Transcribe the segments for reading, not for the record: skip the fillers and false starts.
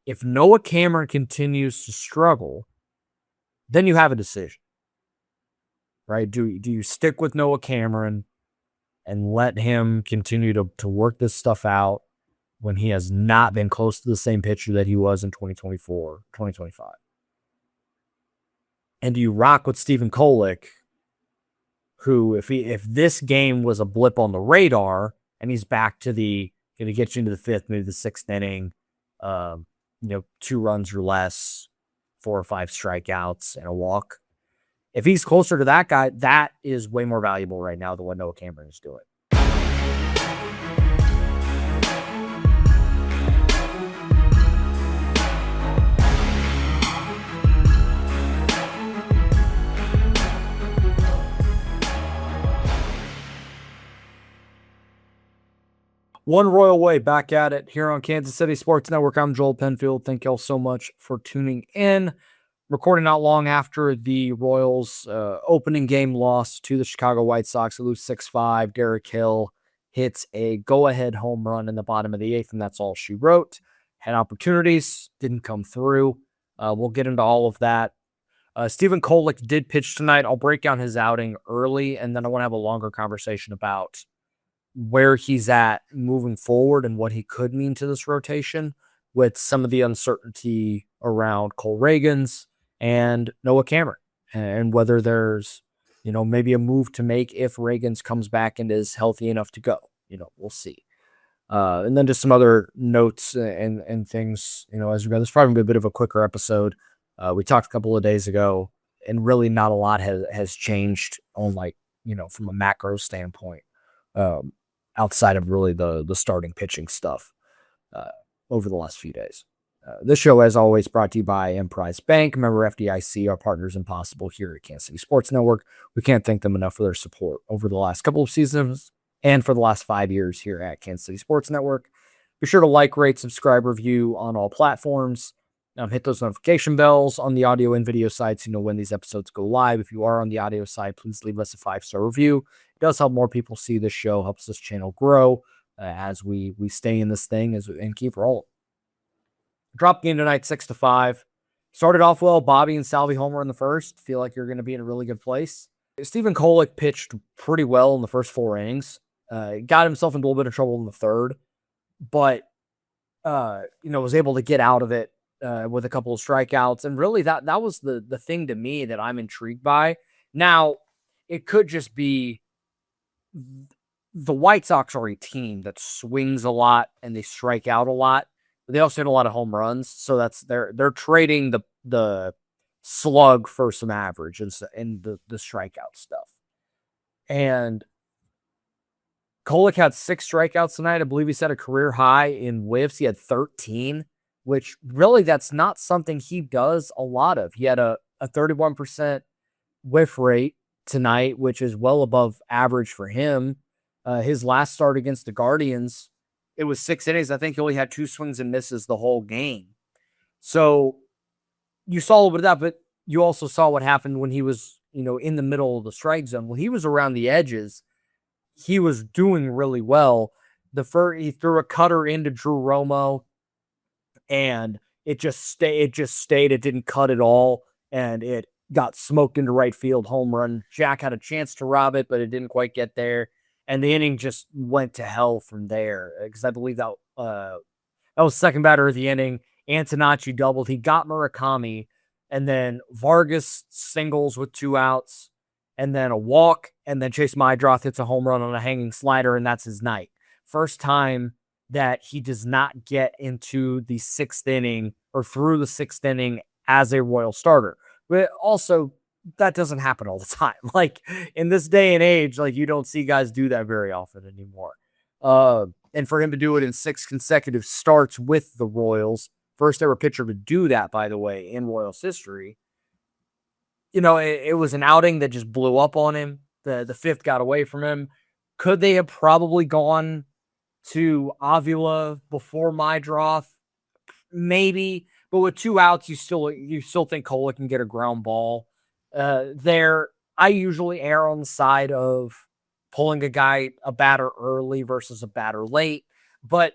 If Noah Cameron continues to struggle, then you have a decision, right? Do you stick with Noah Cameron and let him continue to work this stuff out when he has not been close to the same pitcher that he was in 2024, 2025? And do you rock with Stephen Kolek, who, if this game was a blip on the radar and he's back to going to get you into the fifth, maybe the sixth inning, 2 runs or less, 4 or 5 strikeouts and a walk. If he's closer to that guy, that is way more valuable right now than what Noah Cameron is doing. One Royal Way back at it here on Kansas City Sports Network. I'm Joel Penfield. Thank y'all so much for tuning in. Recording not long after the Royals opening game loss to the Chicago White Sox. They lose 6-5. Derek Hill hits a go-ahead home run in the bottom of the 8th, and that's all she wrote. Had opportunities, didn't come through. We'll get into all of that. Stephen Kolek did pitch tonight. I'll break down his outing early, and then I want to have a longer conversation about where he's at moving forward and what he could mean to this rotation with some of the uncertainty around Cole Reagans and Noah Cameron, and whether there's, maybe a move to make if Reagans comes back and is healthy enough to go. We'll see. And then just some other notes and things, as we go. This is probably a bit of a quicker episode. We talked a couple of days ago, and really not a lot has changed on, from a macro standpoint, outside of really the starting pitching stuff over the last few days. This show, as always, brought to you by Emprise Bank. Member FDIC, our partners in Possible here at Kansas City Sports Network. We can't thank them enough for their support over the last couple of seasons and for the last 5 years here at Kansas City Sports Network. Be sure to like, rate, subscribe, review on all platforms. Hit those notification bells on the audio and video side so you know when these episodes go live. If you are on the audio side, please leave us a 5-star review. It does help more people see this show, helps this channel grow as we stay in this thing and keep rolling. Drop game tonight, 6-5. Started off well. Bobby and Salvi homer in the first. Feel like you're going to be in a really good place. Stephen Kolek pitched pretty well in the first 4 innings. Got himself into a little bit of trouble in the third, but was able to get out of it with a couple of strikeouts. And really that was the thing to me that I'm intrigued by. Now, it could just be the White Sox are a team that swings a lot and they strike out a lot. But they also hit a lot of home runs, so they're trading the slug for some average and the strikeout stuff. And Kolek had 6 strikeouts tonight. I believe he set a career high in whiffs. He had 13, which really that's not something he does a lot of. He had a 31% whiff rate tonight, which is well above average for him. His last start against the Guardians, it was 6 innings. I think he only had 2 swings and misses the whole game. So you saw a little bit of that, but you also saw what happened when he was, in the middle of the strike zone. When he was around the edges, he was doing really well. He threw a cutter into Drew Romo, and it just stayed. It didn't cut at all, and it got smoked into right field, home run. Jack had a chance to rob it, but it didn't quite get there. And the inning just went to hell from there, because I believe that was second batter of the inning. Antonacci doubled. He got Murakami, and then Vargas singles with 2 outs, and then a walk, and then Chase Mydroth hits a home run on a hanging slider, and that's his night. First time that he does not get into the 6th inning or through the 6th inning as a Royal starter. But also, that doesn't happen all the time. Like, in this day and age, you don't see guys do that very often anymore. And for him to do it in 6 consecutive starts with the Royals, first ever pitcher to do that, by the way, in Royals history. It was an outing that just blew up on him. The 5th got away from him. Could they have probably gone to Avila before Mydroth? Maybe. But with 2 outs, you still think Kolek can get a ground ball. I usually err on the side of pulling a batter early versus a batter late, but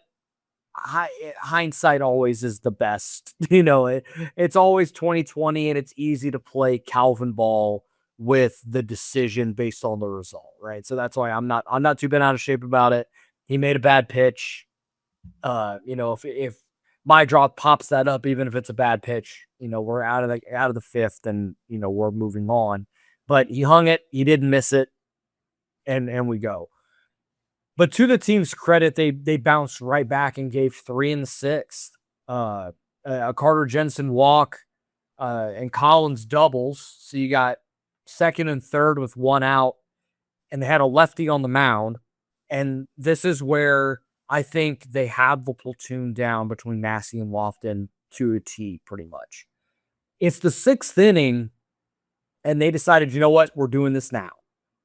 hindsight always is the best. It's always 2020, and it's easy to play Calvin ball with the decision based on the result, right? So that's why I'm not too bent out of shape about it. He made a bad pitch. If my draw pops that up, even if it's a bad pitch, we're out of the fifth, and we're moving on. But he hung it, he didn't miss it, and we go. But to the team's credit, they bounced right back and gave 3 in the sixth. A Carter Jensen walk, and Collins doubles. So you got second and third with 1 out, and they had a lefty on the mound. And this is where I think they have the platoon down between Massey and Lofton to a T, pretty much. It's the 6th inning, and they decided, you know what, we're doing this now.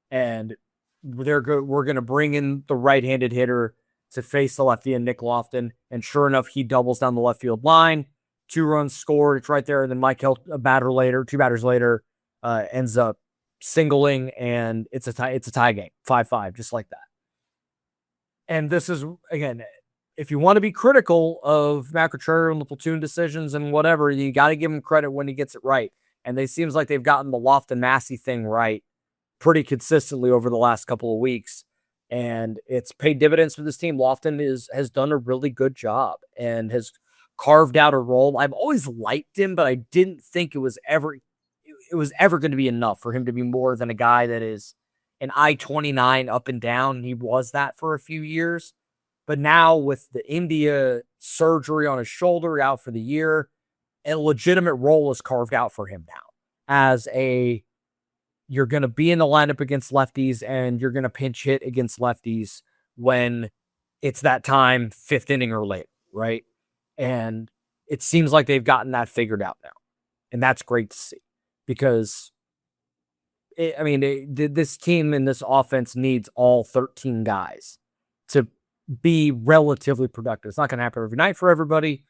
And we're going to bring in the right-handed hitter to face the lefty and Nick Lofton. And sure enough, he doubles down the left field line. 2 runs scored. It's right there. And then Mike Hill, 2 batters later, ends up singling, and it's a tie game, 5-5, just like that. And this is, again, if you want to be critical of Matt Contreras and the platoon decisions and whatever, you got to give him credit when he gets it right. And it seems like they've gotten the Lofton Massey thing right pretty consistently over the last couple of weeks. And it's paid dividends for this team. Lofton has done a really good job and has carved out a role. I've always liked him, but I didn't think it was ever going to be enough for him to be more than a guy that is an I-29 up and down. He was that for a few years. But now with the India surgery on his shoulder, out for the year, a legitimate role is carved out for him now. As you're going to be in the lineup against lefties, and you're going to pinch hit against lefties when it's that time, 5th inning or later, right? And it seems like they've gotten that figured out now. And that's great to see, because this team and this offense needs all 13 guys to be relatively productive. It's not going to happen every night for everybody,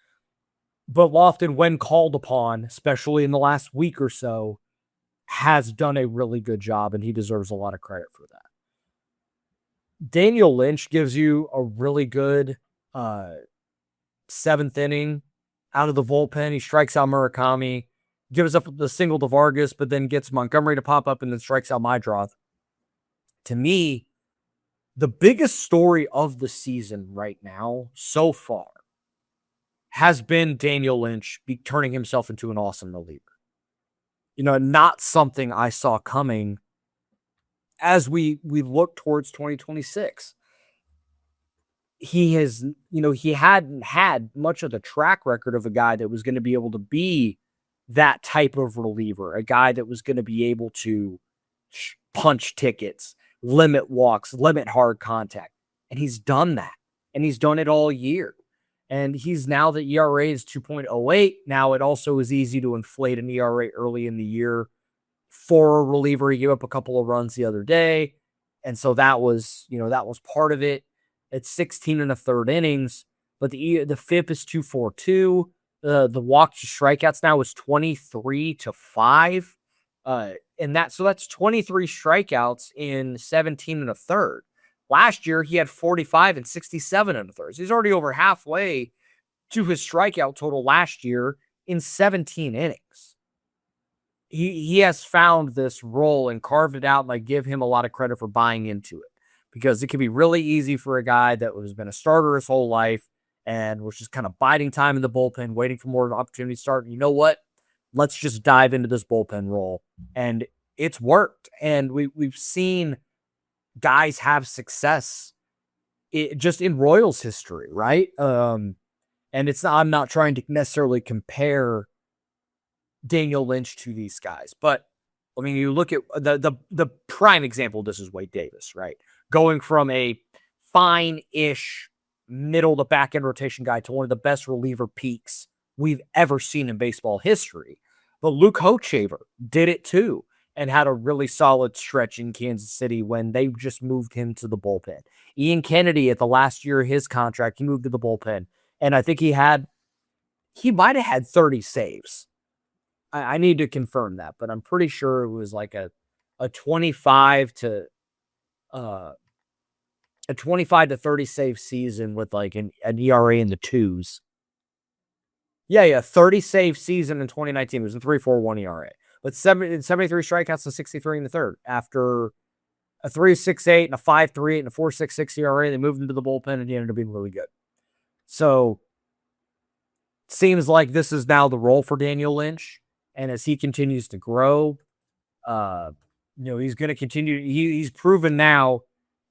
but Lofton, when called upon, especially in the last week or so, has done a really good job, and he deserves a lot of credit for that. Daniel Lynch gives you a really good 7th inning out of the bullpen. He strikes out Murakami, gives up the single to Vargas, but then gets Montgomery to pop up and then strikes out Maidroth. To me, the biggest story of the season right now, so far, has been Daniel Lynch turning himself into an awesome reliever. Not something I saw coming as we look towards 2026. He hadn't had much of the track record of a guy that was going to be able to be that type of reliever, a guy that was going to be able to punch tickets, limit walks, limit hard contact. And he's done that. And he's done it all year. And he's now the ERA is 2.08. Now it also is easy to inflate an ERA early in the year for a reliever. He gave up a couple of runs the other day. And so that was part of it. It's 16 and a third innings, but the FIP is 2.42. The walk to strikeouts now is 23-5. And that's 23 strikeouts in 17 and a third. Last year, he had 45 and 67 and a third. So he's already over halfway to his strikeout total last year in 17 innings. He has found this role and carved it out, and I give him a lot of credit for buying into it, because it can be really easy for a guy that has been a starter his whole life and was just kind of biding time in the bullpen, waiting for more opportunity to start. You know what? Let's just dive into this bullpen role. And it's worked. And we've seen guys have success just in Royals history, right? And I'm not trying to necessarily compare Daniel Lynch to these guys, but you look at the prime example of this is Wade Davis, right? Going from a fine-ish middle to back end rotation guy to one of the best reliever peaks we've ever seen in baseball history. But Luke Hochevar did it too, and had a really solid stretch in Kansas City when they just moved him to the bullpen. Ian Kennedy, at the last year of his contract, he moved to the bullpen, and I think he might have had 30 saves. I need to confirm that, but I'm pretty sure it was like a 25 to a 25 to 30 save season with like an ERA in the twos. Yeah, 30 save season in 2019. It was a 3.41 ERA. But 73 strikeouts and 63 in the third. After a 3.68 and a 5.38 and a 4.66 ERA, they moved into the bullpen and he ended up being really good. So, seems like this is now the role for Daniel Lynch. And as he continues to grow, he's going to continue. He's proven now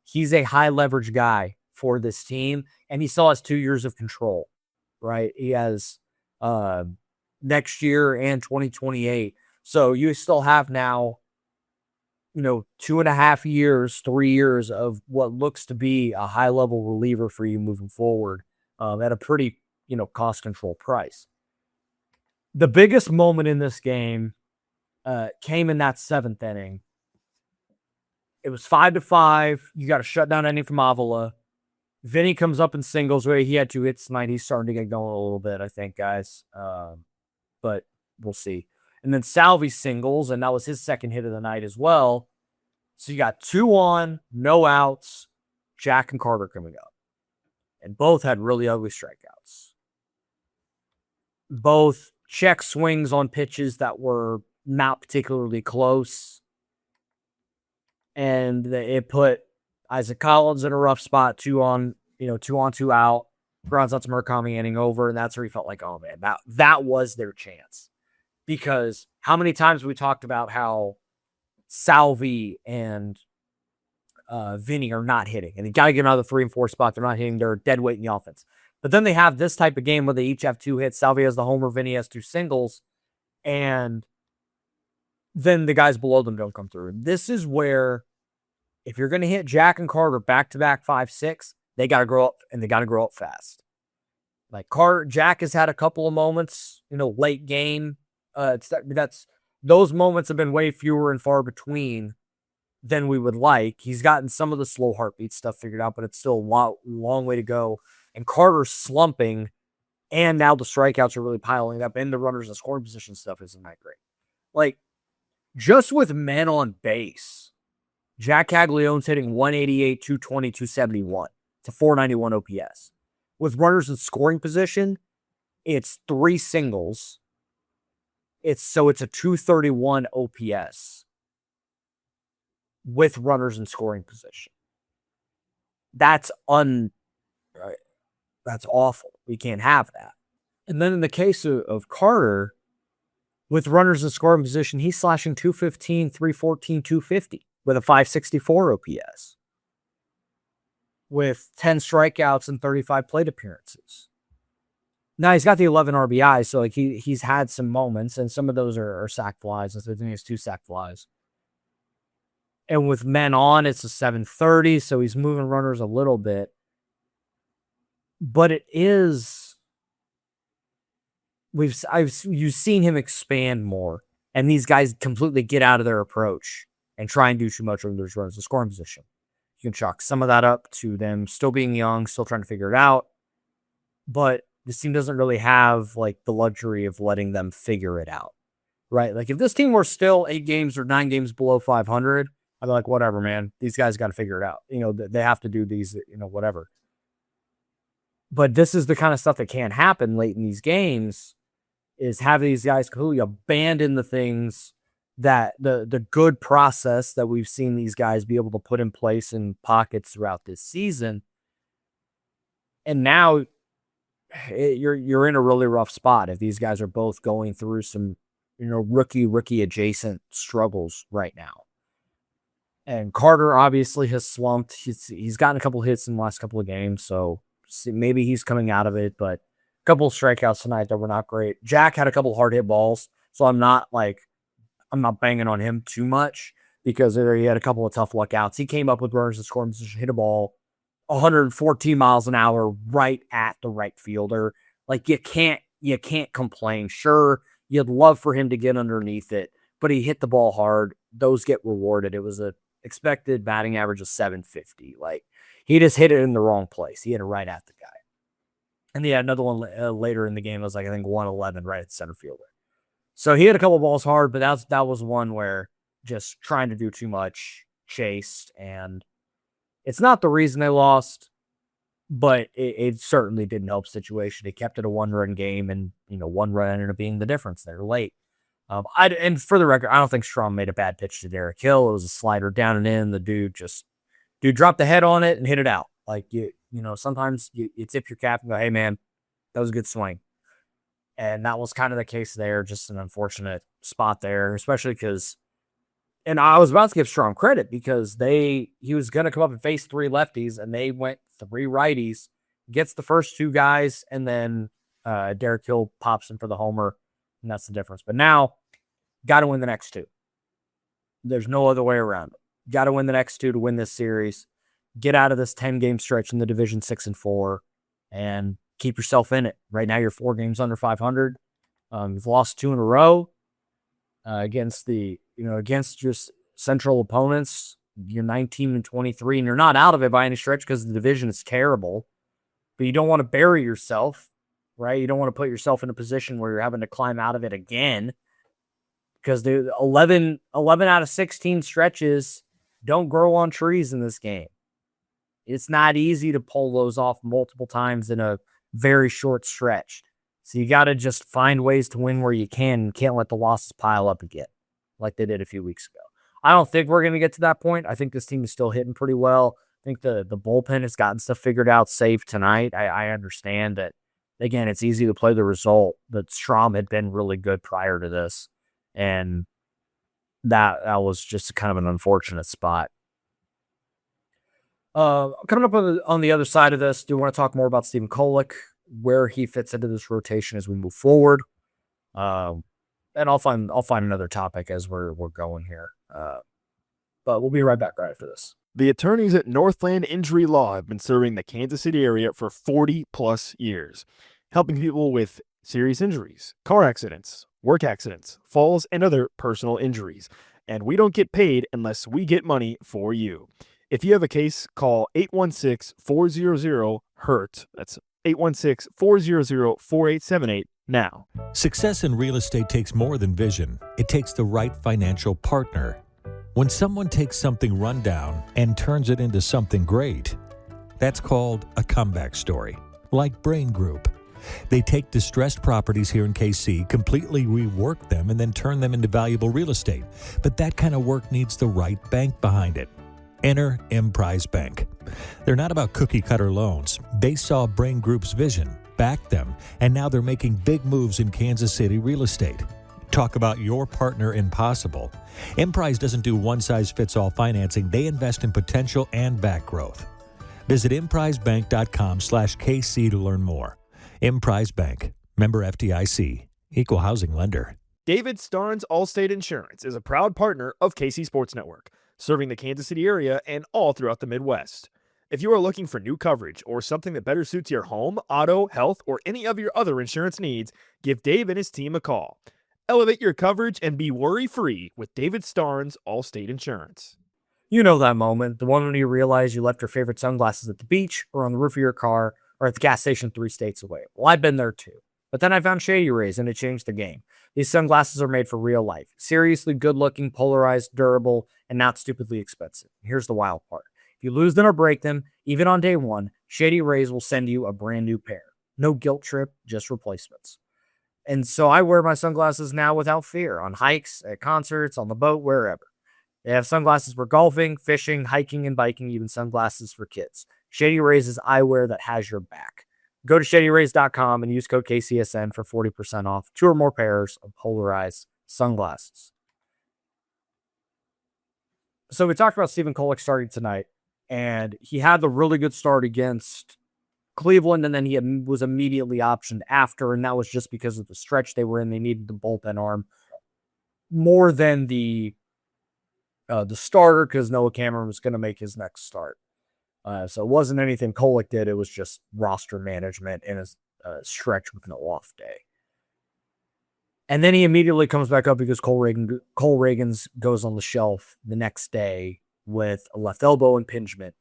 he's a high leverage guy for this team. And he still has 2 years of control, right? He has next year and 2028. So you still have now, 2.5 years, 3 years of what looks to be a high level reliever for you moving forward at a pretty, cost control price. The biggest moment in this game came in that 7th inning. It was 5-5. You got a shutdown inning from Avila. Vinnie comes up in singles where he had 2 hits tonight. He's starting to get going a little bit, I think, guys. But we'll see. And then Salvi singles, and that was his second hit of the night as well. So you got 2 on, no outs, Jack and Carter coming up. And both had really ugly strikeouts. Both check swings on pitches that were not particularly close. And it put Isaac Collins in a rough spot, 2 on, 2 out. Grounds out to Murakami, inning over, and that's where he felt like, oh man, that was their chance. Because how many times we talked about how Salvi and Vinnie are not hitting, and they got to get another 3 and 4 spot. They're not hitting; they're dead weight in the offense. But then they have this type of game where they each have 2 hits. Salvi has the homer, Vinnie has 2 singles, and then the guys below them don't come through. This is where, if you're going to hit Jack and Carter back-to-back 5-6, they got to grow up, and they got to grow up fast. Like Jack has had a couple of moments, late game. Those moments have been way fewer and far between than we would like. He's gotten some of the slow heartbeat stuff figured out, but it's still a long way to go. And Carter's slumping, and now the strikeouts are really piling up, and the runners in scoring position stuff isn't that great. Like, just with men on base, Jack Caglione's hitting 188, 220, 271. It's a 491 OPS. With runners in scoring position, it's 3 singles. It's a 231 OPS with runners in scoring position. That's awful. We can't have that. And then in the case of Carter, with runners in scoring position, he's slashing 215, 314, 250 with a 564 OPS. With 10 strikeouts and 35 plate appearances. Now, he's got the 11 RBIs, so like he's had some moments, and some of those are sack flies. I think it's 2 sack flies. And with men on, it's a 730, so he's moving runners a little bit. But it is... you've seen him expand more, and these guys completely get out of their approach and try and do too much when there's runners in scoring position. You can chalk some of that up to them still being young, still trying to figure it out. But this team doesn't really have like the luxury of letting them figure it out, right? Like if this team were still 8 games or 9 games below 500, I'd be like, whatever, man. These guys got to figure it out. They have to do these, whatever. But this is the kind of stuff that can't happen late in these games, is have these guys completely abandon the things that the good process that we've seen these guys be able to put in place in pockets throughout this season. And now you're in a really rough spot if these guys are both going through some, rookie adjacent struggles right now. And Carter obviously has slumped. He's gotten a couple hits in the last couple of games, so maybe he's coming out of it, but a couple of strikeouts tonight that were not great. Jack had a couple hard hit balls, so I'm not banging on him too much because he had a couple of tough luck outs. He came up with runners in scoring position, hit a ball 114 miles an hour right at the right fielder. Like you can't complain. Sure, you'd love for him to get underneath it, but he hit the ball hard. Those get rewarded. It was a expected batting average of 750. Like he just hit it in the wrong place. He hit it right at the guy. And he had another one later in the game. It was like, I think 111 right at center fielder. So he hit a couple balls hard, but that was one where just trying to do too much, chased, and It's not the reason they lost, but it certainly didn't help the situation. It kept it a 1-run game, and one run ended up being the difference. They're late. And for the record, I don't think Strom made a bad pitch to Derek Hill. It was a slider down and in. The dude dropped the head on it and hit it out. Like sometimes you tip your cap and go, "Hey man, that was a good swing." And that was kind of the case there. Just an unfortunate spot there, especially because. And I was about to give Strom credit because he was going to come up and face 3 lefties, and they went 3 righties, gets the first 2 guys, and then Derek Hill pops in for the homer, and that's the difference. But now, got to win the next 2. There's no other way around it. Got to win the next 2 to win this series. Get out of this 10-game stretch in the division 6-4, and keep yourself in it. Right now, you're 4 games under 500. You've lost 2 in a row against just central opponents. You're 19-23, and you're not out of it by any stretch because the division is terrible. But you don't want to bury yourself, right? You don't want to put yourself in a position where you're having to climb out of it again, because the 11 out of 16 stretches don't grow on trees in this game. It's not easy to pull those off multiple times in a very short stretch. So you got to just find ways to win where you can. You can't let the losses pile up again like they did a few weeks ago. I don't think we're going to get to that point. I think this team is still hitting pretty well. I think the bullpen has gotten stuff figured out, save tonight. I understand that, again, it's easy to play the result, but Strom had been really good prior to this, and that was just kind of an unfortunate spot. Coming up on the other side of this, do you want to talk more about Stephen Kolek, where he fits into this rotation as we move forward? And I'll find another topic as we're going here. But we'll be right back right after this. The attorneys at Northland Injury Law have been serving the Kansas City area for 40-plus years, helping people with serious injuries, car accidents, work accidents, falls, and other personal injuries. And we don't get paid unless we get money for you. If you have a case, call 816-400-HURT. That's 816-400-4878 now. Success in real estate takes more than vision. It takes the right financial partner. When someone takes something rundown and turns it into something great, that's called a comeback story, like Brain Group. They take distressed properties here in KC, completely rework them, and then turn them into valuable real estate. But that kind of work needs the right bank behind it. Enter Emprise Bank. They're not about cookie-cutter loans. They saw Brain Group's vision, backed them, and now they're making big moves in Kansas City real estate. Talk about your partner in possible. Emprise doesn't do one-size-fits-all financing. They invest in potential and back growth. Visit emprisebank.com/KC to learn more. Emprise Bank. Member FDIC. Equal housing lender. David Starnes Allstate Insurance is a proud partner of KC Sports Network, serving the Kansas City area and all throughout the Midwest. If you are looking for new coverage or something that better suits your home, auto, health, or any of your other insurance needs, give Dave and his team a call. Elevate your coverage and be worry-free with David Starnes Allstate Insurance. You know that moment, the one when you realize you left your favorite sunglasses at the beach or on the roof of your car or at the gas station 3 states away. Well, I've been there too. But then I found Shady Rays and it changed the game. These sunglasses are made for real life. Seriously good-looking, polarized, durable, and not stupidly expensive. Here's the wild part. If you lose them or break them, even on day one, Shady Rays will send you a brand new pair. No guilt trip, just replacements. And so I wear my sunglasses now without fear, on hikes, at concerts, on the boat, wherever. They have sunglasses for golfing, fishing, hiking, and biking, even sunglasses for kids. Shady Rays is eyewear that has your back. Go to ShadyRays.com and use code KCSN for 40% off 2 or more pairs of polarized sunglasses. So we talked about Stephen Kolek starting tonight, and he had the really good start against Cleveland, and then he was immediately optioned after, and that was just because of the stretch they were in. They needed the bullpen arm more than the starter, because Noah Cameron was going to make his next start. So it wasn't anything Kolek did. It was just roster management in a stretch with no off day. And then he immediately comes back up because Cole Reagans goes on the shelf the next day with a left elbow impingement.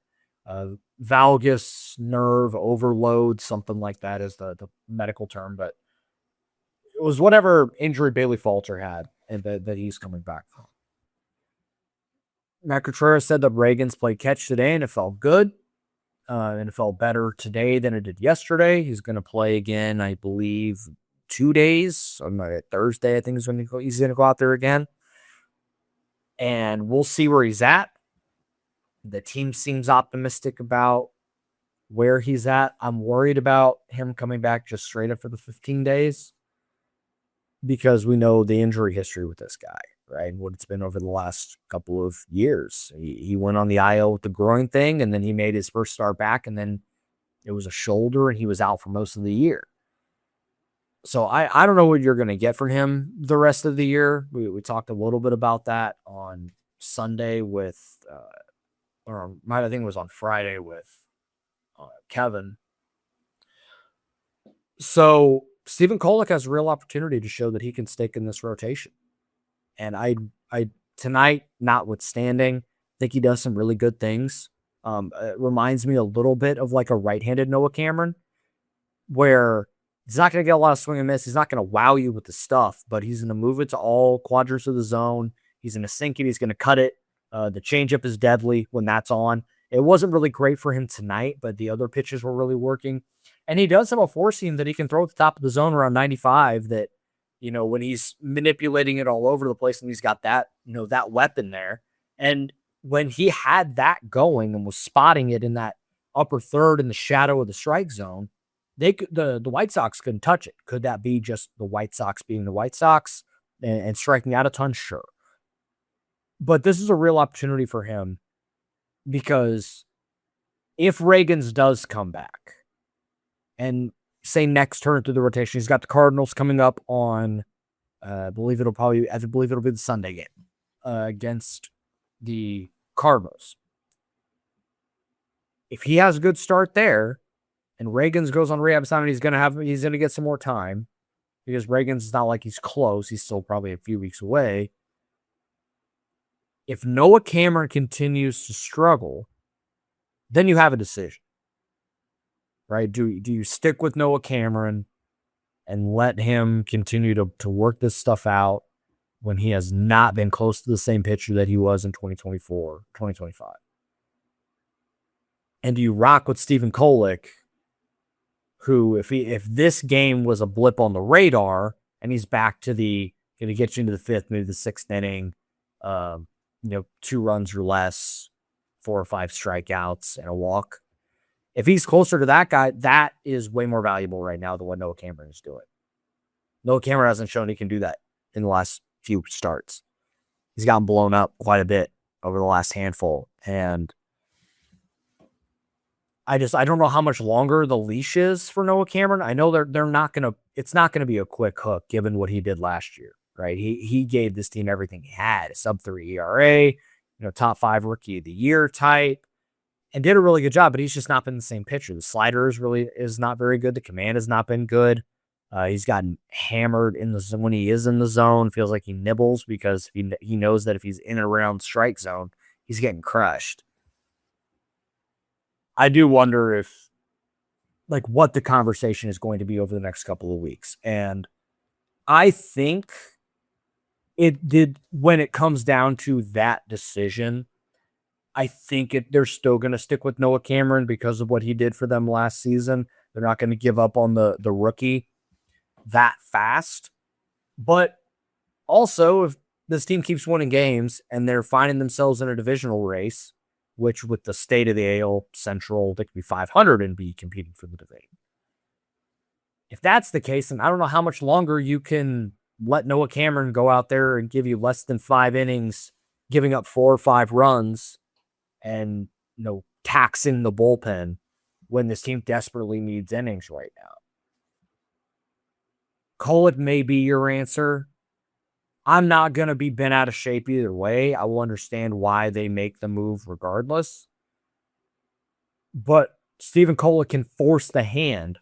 Valgus nerve overload, something like that is the medical term, but it was whatever injury Bailey Falter had and that he's coming back from. Matt Contreras said that Reagan's played catch today and it felt good. And it felt better today than it did yesterday. He's going to play again, I believe, 2 days. On Thursday, I think he's going to go out there again. And we'll see where he's at. The team seems optimistic about where he's at. I'm worried about him coming back just straight up for the 15 days because we know the injury history with this guy, right? And what it's been over the last couple of years. He went on the IL with the groin thing, and then he made his first start back, and then it was a shoulder, and he was out for most of the year. So I don't know what you're going to get from him the rest of the year. We talked a little bit about that on Sunday with, I think it was on Friday with Kevin. So Stephen Kolek has a real opportunity to show that he can stick in this rotation. And I tonight, notwithstanding, think he does some really good things. It reminds me a little bit of like a right-handed Noah Cameron, where he's not going to get a lot of swing and miss. He's not going to wow you with the stuff, but he's going to move it to all quadrants of the zone. He's going to sink it. He's going to cut it. The changeup is deadly when that's on. It wasn't really great for him tonight, but the other pitches were really working. And he does have a four seam that he can throw at the top of the zone around 95 that, when he's manipulating it all over the place and he's got that, that weapon there. And when he had that going and was spotting it in that upper third in the shadow of the strike zone, the White Sox couldn't touch it. Could that be just the White Sox being the White Sox and striking out a ton? Sure. But this is a real opportunity for him because if Reagan's does come back and say next turn through the rotation, he's got the Cardinals coming up on, I believe it'll be the Sunday game against the Cardinals. If he has a good start there and Reagan's goes on rehab assignment, he's going to get some more time because Reagan's not like he's close. He's still probably a few weeks away. If Noah Cameron continues to struggle, then you have a decision, right? Do you stick with Noah Cameron and let him continue to work this stuff out when he has not been close to the same pitcher that he was in 2024, 2025? And do you rock with Stephen Kolek, who, if this game was a blip on the radar and he's back to going to get you into the fifth, maybe the sixth inning, 2 runs or less, 4 or 5 strikeouts and a walk. If he's closer to that guy, that is way more valuable right now than what Noah Cameron is doing. Noah Cameron hasn't shown he can do that in the last few starts. He's gotten blown up quite a bit over the last handful. And I don't know how much longer the leash is for Noah Cameron. I know it's not going to be a quick hook given what he did last year, right? He gave this team everything he had, a sub-3 ERA, top 5 rookie of the year type, and did a really good job, but he's just not been the same pitcher. The slider is not very good. The command has not been good. He's gotten hammered in the zone when he is in the zone. Feels like he nibbles because he knows that if he's in and around strike zone, he's getting crushed. I do wonder what the conversation is going to be over the next couple of weeks. And I think when it comes down to that decision, I think they're still going to stick with Noah Cameron because of what he did for them last season. They're not going to give up on the rookie that fast. But also, if this team keeps winning games and they're finding themselves in a divisional race, which with the state of the AL Central, they could be 500 and be competing for the division. If that's the case, then I don't know how much longer you can let Noah Cameron go out there and give you less than 5 innings, giving up 4 or 5 runs and, taxing the bullpen when this team desperately needs innings right now. Kolek may be your answer. I'm not going to be bent out of shape either way. I will understand why they make the move regardless. But Stephen Kolek can force the hand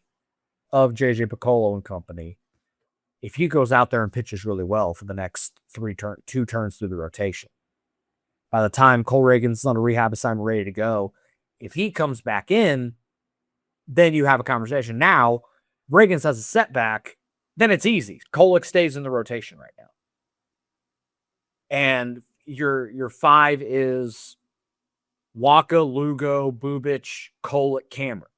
of J.J. Piccolo and company if he goes out there and pitches really well for the next 2 turns through the rotation. By the time Cole Reagan's on a rehab assignment ready to go, if he comes back in, then you have a conversation. Now, Reagan's has a setback, then it's easy. Kolek stays in the rotation right now. And your 5 is Waka, Lugo, Bubic, Kolek, Cameron.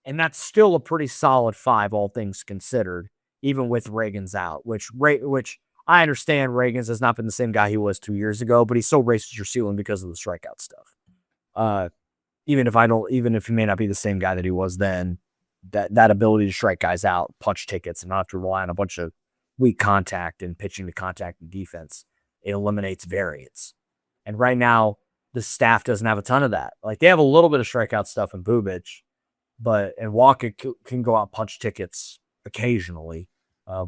And that's still a pretty solid 5, all things considered, even with Reagan's out, which I understand Reagan's has not been the same guy he was 2 years ago, but he still raises your ceiling because of the strikeout stuff. Even if he may not be the same guy that he was then, that ability to strike guys out, punch tickets, and not have to rely on a bunch of weak contact and pitching to contact and defense, it eliminates variance. And right now, the staff doesn't have a ton of that. Like, they have a little bit of strikeout stuff in Bubic, and Walker can go out and punch tickets occasionally.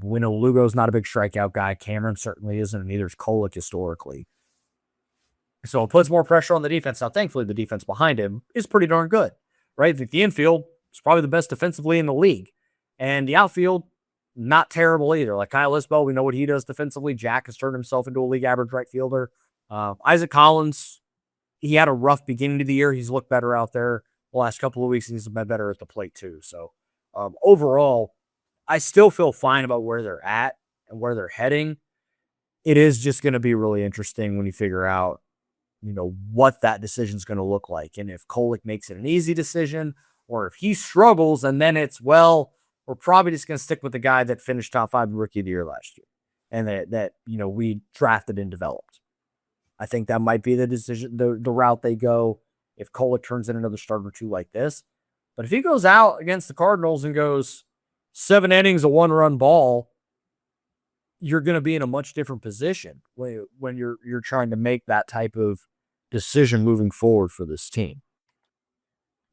We know Lugo's not a big strikeout guy. Cameron certainly isn't, and neither is Kolek historically. So it puts more pressure on the defense. Now, thankfully, the defense behind him is pretty darn good, right? The infield is probably the best defensively in the league. And the outfield, not terrible either. Like Kyle Isbell, we know what he does defensively. Jack has turned himself into a league average right fielder. Isaac Collins, he had a rough beginning to the year. He's looked better out there the last couple of weeks. He's been better at the plate too. So overall, I still feel fine about where they're at and where they're heading. It is just going to be really interesting when you figure out, what that decision is going to look like. And if Kolek makes it an easy decision, or if he struggles, and then it's, we're probably just going to stick with the guy that finished top 5 rookie of the year last year. And that we drafted and developed. I think that might be the decision, the route they go if Kolek turns in another start or 2 like this. But if he goes out against the Cardinals and goes 7 innings, a 1-run ball, you're going to be in a much different position when you're trying to make that type of decision moving forward for this team.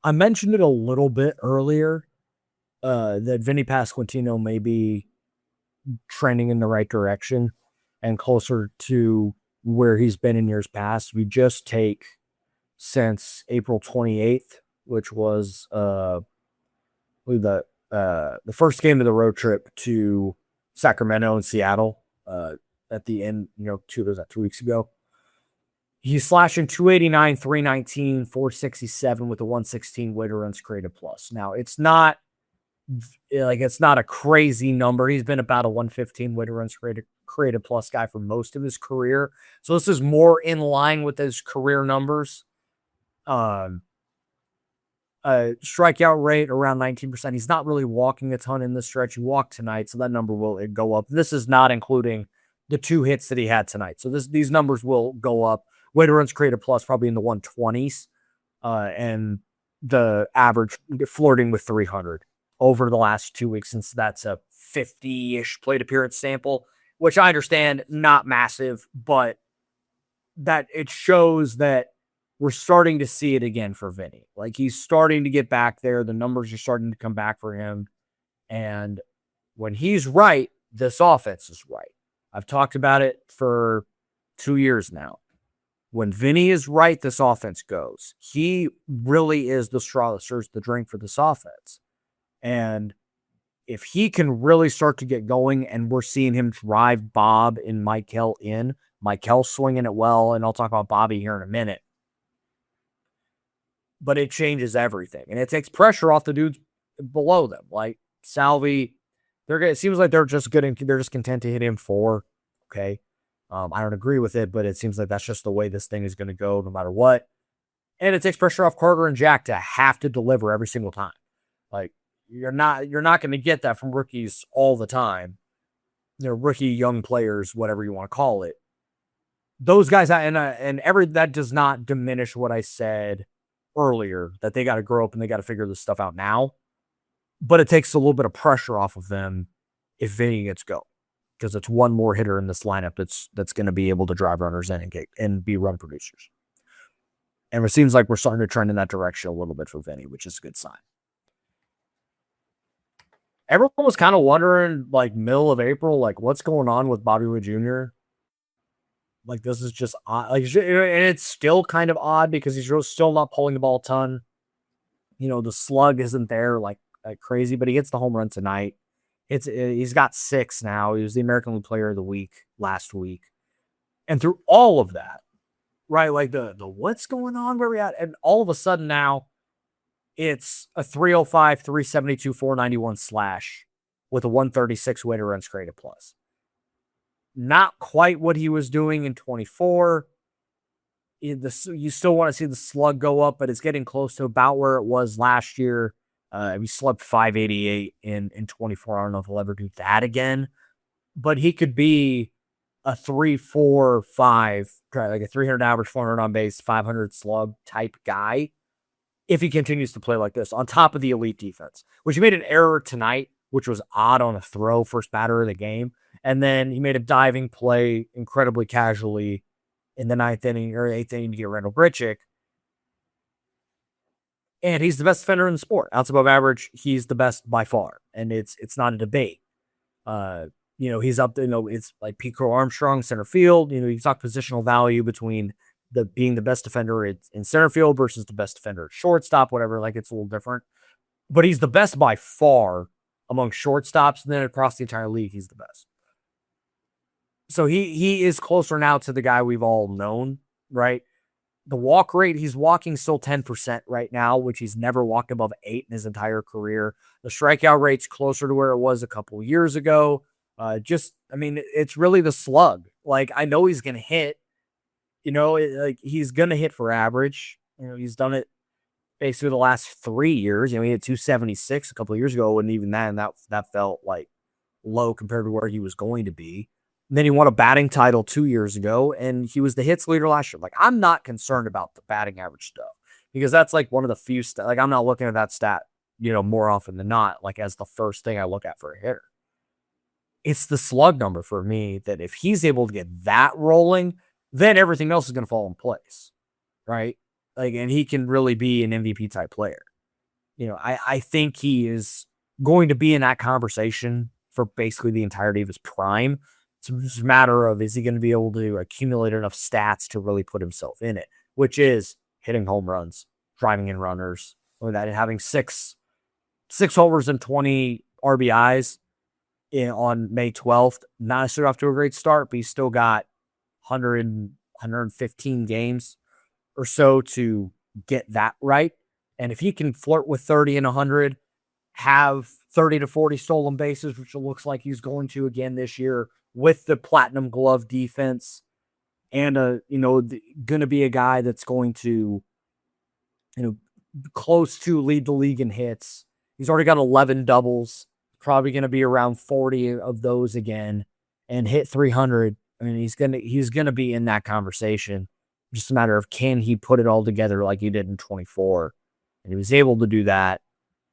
I mentioned it a little bit earlier that Vinnie Pasquantino may be trending in the right direction and closer to where he's been in years past. We just take since April 28th, which was the first game of the road trip to Sacramento and Seattle at the end, 2 weeks ago. He's slashing 289, 319, 467 with a 116 weighted runs created plus. Now, it's not a crazy number. He's been about a 115 weighted runs created plus guy for most of his career. So this is more in line with his career numbers. Strikeout rate around 19%. He's not really walking a ton in this stretch. He walked tonight, so that number will go up. This is not including the 2 hits that he had tonight. So these numbers will go up. Weighted runs created plus probably in the 120s, and the average flirting with 300 over the last 2 weeks, since that's a 50-ish plate appearance sample, which I understand, not massive, but that it shows that we're starting to see it again for Vinnie. Like, he's starting to get back there. The numbers are starting to come back for him. And when he's right, this offense is right. I've talked about it for 2 years now. When Vinnie is right, this offense goes. He really is the straw that stirs the drink for this offense. And if he can really start to get going, and we're seeing him drive Bob and Michael in, Michael swinging it well, and I'll talk about Bobby here in a minute. But it changes everything. And it takes pressure off the dudes below them. Like Salvi, it seems like they're just content to hit him 4. Okay. I don't agree with it, but it seems like that's just the way this thing is going to go no matter what. And it takes pressure off Carter and Jack to have to deliver every single time. Like, you're not going to get that from rookies all the time. They're rookie young players, whatever you want to call it. Those guys, that does not diminish what I said earlier, that they got to grow up and they got to figure this stuff out now. But it takes a little bit of pressure off of them if Vinny gets go, because it's one more hitter in this lineup that's going to be able to drive runners in and be run producers. And it seems like we're starting to trend in that direction a little bit for Vinny, which is a good sign. Everyone was kind of wondering, like, middle of April, like, what's going on with Bobby Witt Jr.? Like, this is just odd. Like, and it's still kind of odd because he's still not pulling the ball a ton. The slug isn't there like crazy, but he hits the home run tonight. He's got 6 now. He was the American League Player of the Week last week. And through all of that, right, like the what's going on, where we at? And all of a sudden now, it's a 305, 372, 491 slash with a 136 weighted runs created plus. Not quite what he was doing in 24. You still want to see the slug go up, but it's getting close to about where it was last year. We slugged 588 in 24. I don't know if he'll ever do that again, but he could be a 3-4-5, like a 300 average, 400 on base, 500 slug type guy if he continues to play like this on top of the elite defense, which he made an error tonight, which was odd on a throw, first batter of the game. And then he made a diving play incredibly casually in the 9th inning or 8th inning to get Randall Grichuk. And he's the best defender in the sport. Outs above average, he's the best by far. And it's not a debate. He's up there, it's like Pete Crow Armstrong, center field. You talk positional value between being the best defender in center field versus the best defender at shortstop, whatever. Like, it's a little different. But he's the best by far among shortstops, and then across the entire league, he's the best. So he is closer now to the guy we've all known, right? The walk rate, he's walking still 10% right now, which he's never walked above 8 in his entire career. The strikeout rate's closer to where it was a couple years ago. It's really the slug. Like, I know he's going to hit, he's going to hit for average. He's done it basically the last 3 years. He had 276 a couple of years ago, and even then, that felt like low compared to where he was going to be. And then he won a batting title 2 years ago, and he was the hits leader last year. Like, I'm not concerned about the batting average stuff because that's like one of the few like, I'm not looking at that stat, more often than not, like as the first thing I look at for a hitter. It's the slug number for me that if he's able to get that rolling, then everything else is going to fall in place, right? Like, and he can really be an MVP type player. I think he is going to be in that conversation for basically the entirety of his prime. It's just a matter of, is he going to be able to accumulate enough stats to really put himself in it, which is hitting home runs, driving in runners, or that, and having six homers and 20 RBIs on May 12th. Not necessarily off to a great start, but he's still got 115 games or so to get that right. And if he can flirt with 30 and 100, have 30 to 40 stolen bases, which it looks like he's going to again this year with the platinum glove defense, and going to be a guy that's going to, close to lead the league in hits. He's already got 11 doubles, probably going to be around 40 of those again, and hit 300. I mean, he's going to be in that conversation. Just a matter of, can he put it all together like he did in 24? And he was able to do that.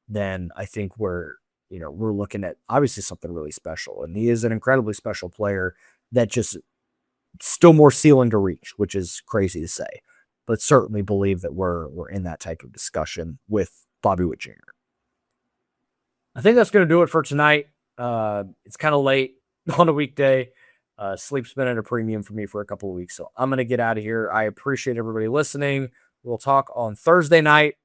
Then I think we're looking at obviously something really special. And he is an incredibly special player that just still more ceiling to reach, which is crazy to say, but certainly believe that we're in that type of discussion with Bobby Witt Jr. I think that's going to do it for tonight. It's kind of late on a weekday. Sleep's been at a premium for me for a couple of weeks, so I'm going to get out of here. I appreciate everybody listening. We'll talk on Thursday night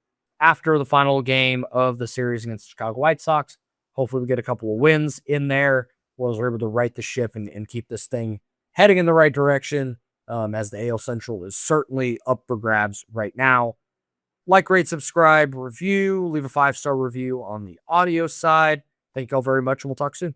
after the final game of the series against the Chicago White Sox. Hopefully we get a couple of wins in there. We're able to right the ship and keep this thing heading in the right direction, as the AL Central is certainly up for grabs right now. Like, rate, subscribe, review, leave a 5-star review on the audio side. Thank you all very much, and we'll talk soon.